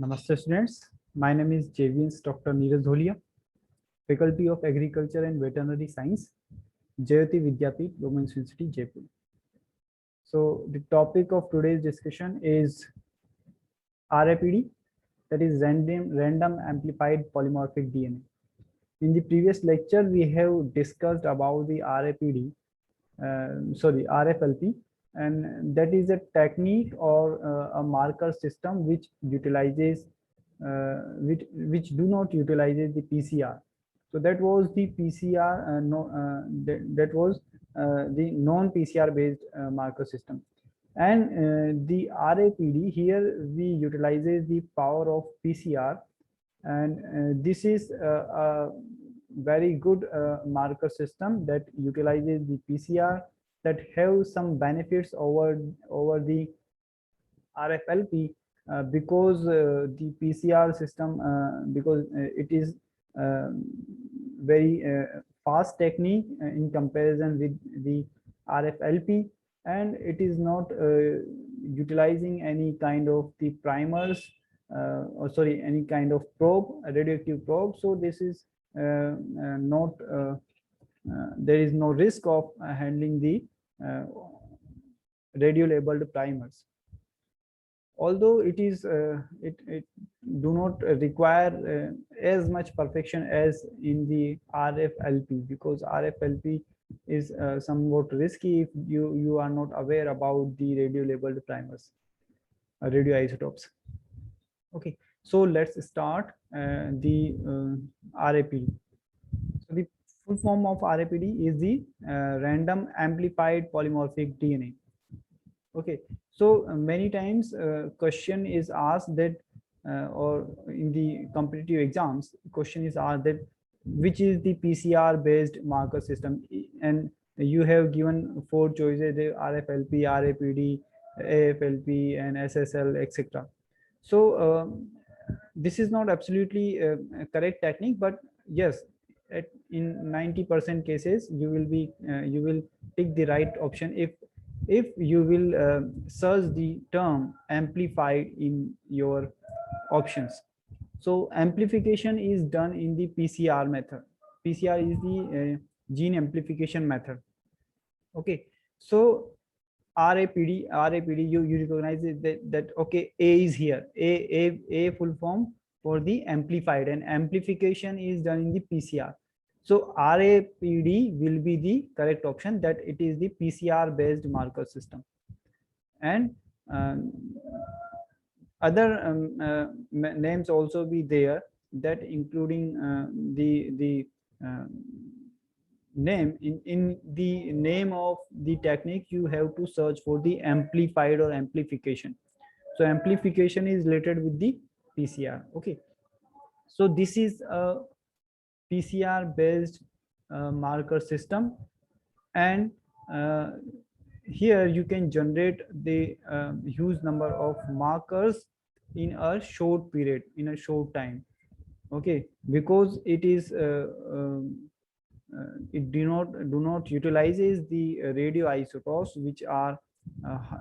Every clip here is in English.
Namaste students, my name is JVNS Dr. Neeraj Dholia, Faculty of Agriculture and Veterinary Science, Jayati Vidyapeeth, Women's University, Jaipur. So the topic of today's discussion is RAPD, that is random amplified polymorphic DNA. In the previous lecture, we have discussed about the RFLP, and that is a technique or a marker system which utilizes which do not utilizes the PCR. So that was the PCR. That was the non-PCR based marker system, and the RAPD here we utilizes the power of PCR, and this is a very good marker system that utilizes the PCR that have some benefits over the RFLP because the PCR system because it is very fast technique in comparison with the RFLP, and it is not utilizing any kind of the primers any kind of probe, a radioactive probe. So this is not there is no risk of handling the radio labeled primers, although it do not require as much perfection as in the RFLP, because RFLP is somewhat risky if you are not aware about the radio labeled primers, radioisotopes. Okay, so let's start the RAPD. So the full form of RAPD is the random amplified polymorphic DNA. Okay, so many times question is asked that or in the competitive exams, question is asked that which is the PCR based marker system, and you have given 4 choices: the RFLP, RAPD, AFLP, and SSL, etc. So this is not absolutely correct technique, but yes, in 90% cases you will pick the right option if you will search the term amplified in your options. So amplification is done in the PCR method. PCR is the gene amplification method. Okay, so RAPD, you recognize that okay, A is here, A full form for the amplified, and amplification is done in the PCR. So RAPD will be the correct option, that it is the PCR based marker system. And other names also be there, that including the name in the name of the technique, you have to search for the amplified or amplification. So amplification is related with the PCR. Okay, so this is a PCR based marker system, and here you can generate the huge number of markers in a short period, in a short time. Okay, because it is it do not utilizes the radioisotopes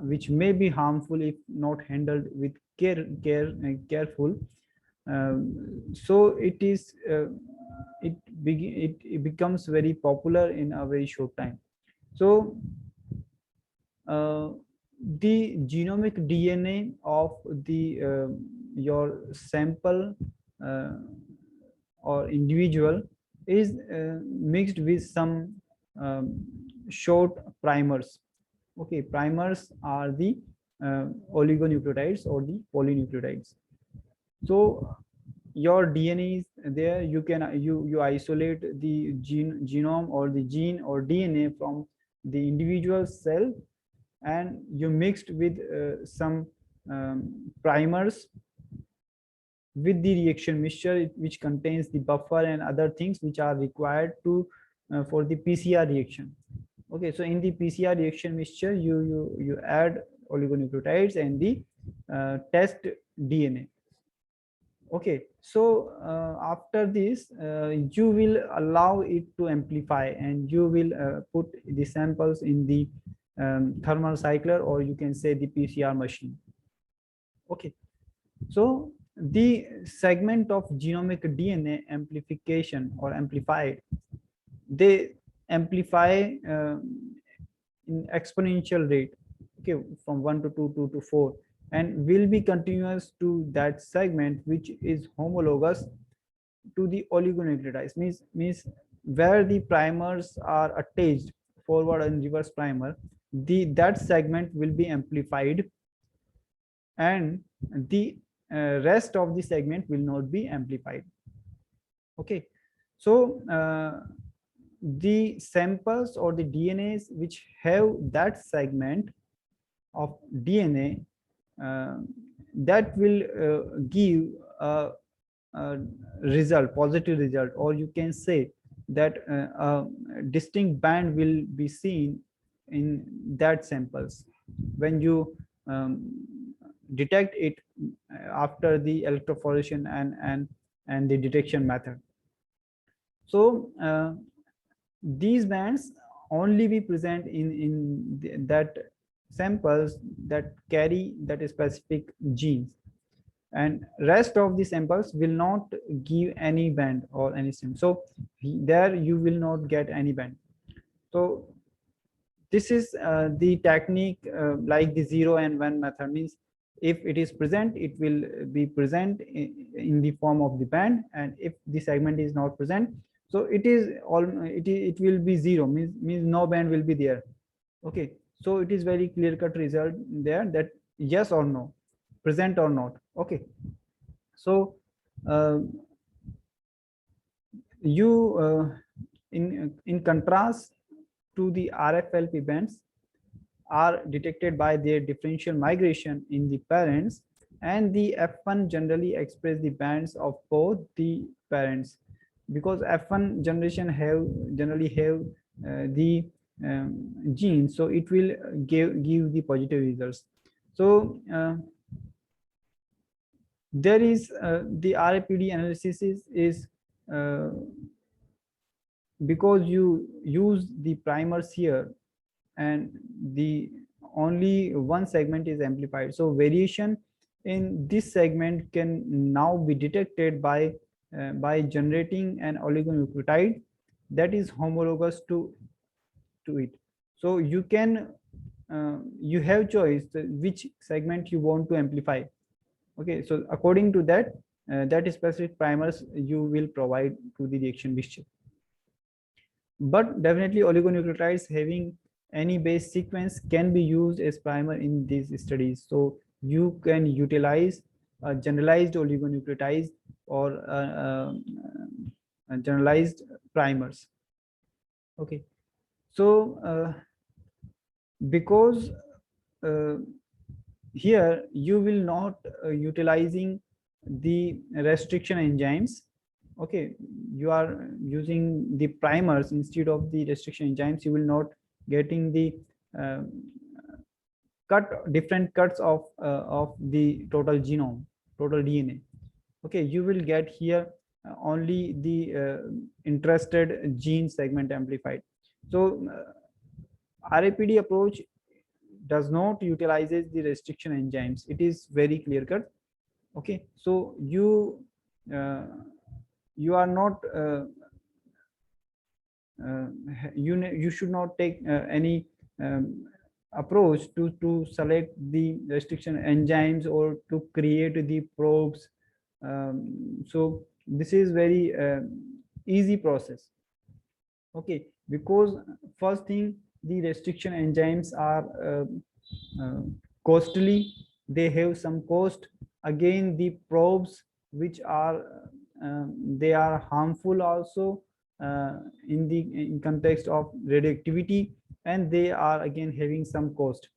which may be harmful if not handled with careful. So it becomes very popular in a very short time. So the genomic DNA of the your sample or individual is mixed with some short primers. Okay, primers are the oligonucleotides or the polynucleotides. So your DNA is there, you can you isolate the genome or the gene or DNA from the individual cell, and you mixed with some primers with the reaction mixture, which contains the buffer and other things which are required to for the PCR reaction. Okay, so in the PCR reaction mixture, you add oligonucleotides and the test DNA. Okay, so after this you will allow it to amplify, and you will put the samples in the thermal cycler, or you can say the PCR machine. Okay, so the segment of genomic DNA amplification or amplified, they amplify in exponential rate, okay, from 1 to 2, 2 to 4, and will be continuous to that segment which is homologous to the oligonucleotides, means where the primers are attached, forward and reverse primer, the that segment will be amplified, and the rest of the segment will not be amplified. Okay, so the samples or the DNAs which have that segment of DNA, that will give a result, positive result, or you can say that a distinct band will be seen in that samples when you detect it after the electrophoresis and the detection method. So these bands only be present in that samples that carry that specific genes, and rest of the samples will not give any band or any sim. So there you will not get any band. So this is the technique, like the 0 and 1 method, means if it is present, it will be present in the form of the band, and if the segment is not present, so it is all, it will be 0, means no band will be there. Okay, so it is very clear cut result there, that yes or no, present or not. Okay, so uh, you in contrast to the RFLP bands are detected by their differential migration in the parents, and the F1 generally express the bands of both the parents, because F1 generation generally have the genes, so it will give the positive results. So there is the RFPD analysis is uh, because you use the primers here, and the only one segment is amplified, so variation in this segment can now be detected by generating an oligonucleotide that is homologous to it. So you can you have choice which segment you want to amplify. Okay, so according to that, that specific primers you will provide to the reaction mixture. But definitely oligonucleotides having any base sequence can be used as primer in these studies. So you can utilize generalized oligonucleotides or generalized primers. Okay, so because uh, here you will not utilizing the restriction enzymes. Okay, you are using the primers instead of the restriction enzymes, you will not getting the uh, different cuts of the total genome, total DNA. Okay, you will get here only the interested gene segment amplified. So RAPD approach does not utilizes the restriction enzymes, it is very clear cut. Okay, so uh, you are not you should not take any approach to select the restriction enzymes or to create the probes. So this is very easy process. Okay, because first thing, the restriction enzymes are uh, costly, they have some cost. Again, the probes which are they are harmful also in the in context of radioactivity, and they are again having some cost.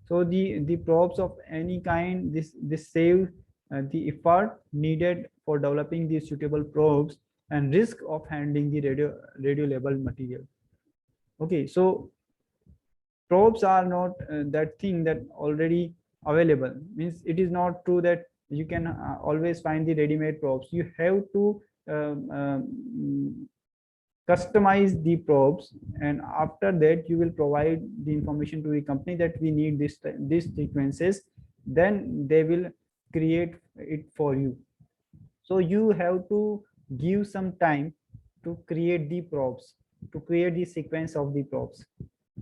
So the probes of any kind, this save the effort needed for developing these suitable probes and risk of handling the radio labeled material. Okay, so probes are not that thing that already available, means it is not true that you can always find the ready-made probes. You have to customize the probes, and after that you will provide the information to the company that we need this these sequences, then they will create it for you. So you have to give some time to create the props, to create the sequence of the props.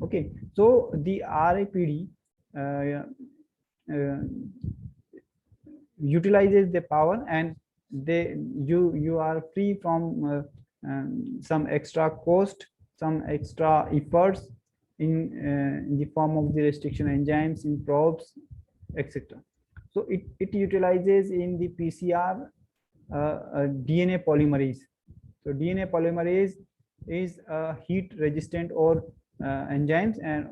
Okay, so the RAPD uh, utilizes the power, and you are free from some extra cost, some extra efforts in the form of the restriction enzymes in probes, etc. So it utilizes in the PCR DNA polymerase. So DNA polymerase is a heat resistant or enzymes, and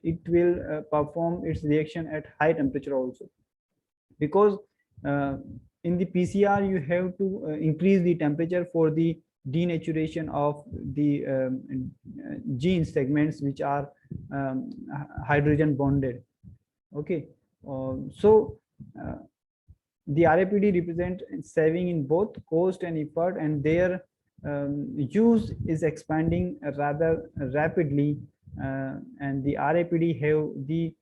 it will perform its reaction at high temperature also, because uh, in the PCR you have to increase the temperature for the denaturation of the gene segments which are hydrogen bonded. Okay, so uh, the RAPD represent saving in both cost and effort, and their use is expanding rather rapidly, and the RAPD have the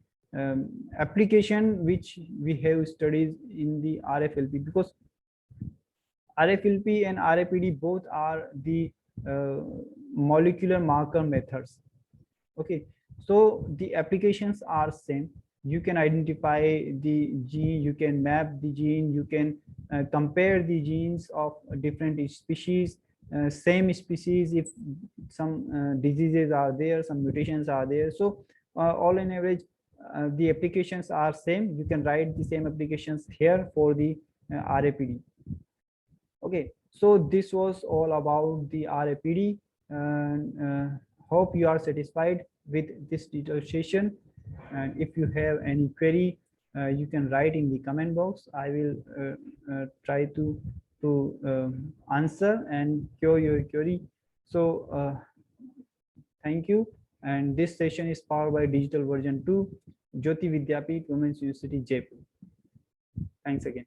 application which we have studied in the RFLP, because RFLP and RAPD both are the molecular marker methods. Okay, so the applications are same. You can identify the gene, you can map the gene, you can compare the genes of different species, same species, if some diseases are there, some mutations are there. So all in average, the applications are same. You can write the same applications here for the RAPD. Okay, so this was all about the RAPD, and hope you are satisfied with this detailed session. And if you have any query, you can write in the comment box. I will try to answer and cure your query. So thank you. And this session is powered by Digital Version 2, Jyoti Vidyapeeth, Women's University, Jaipur. Thanks again.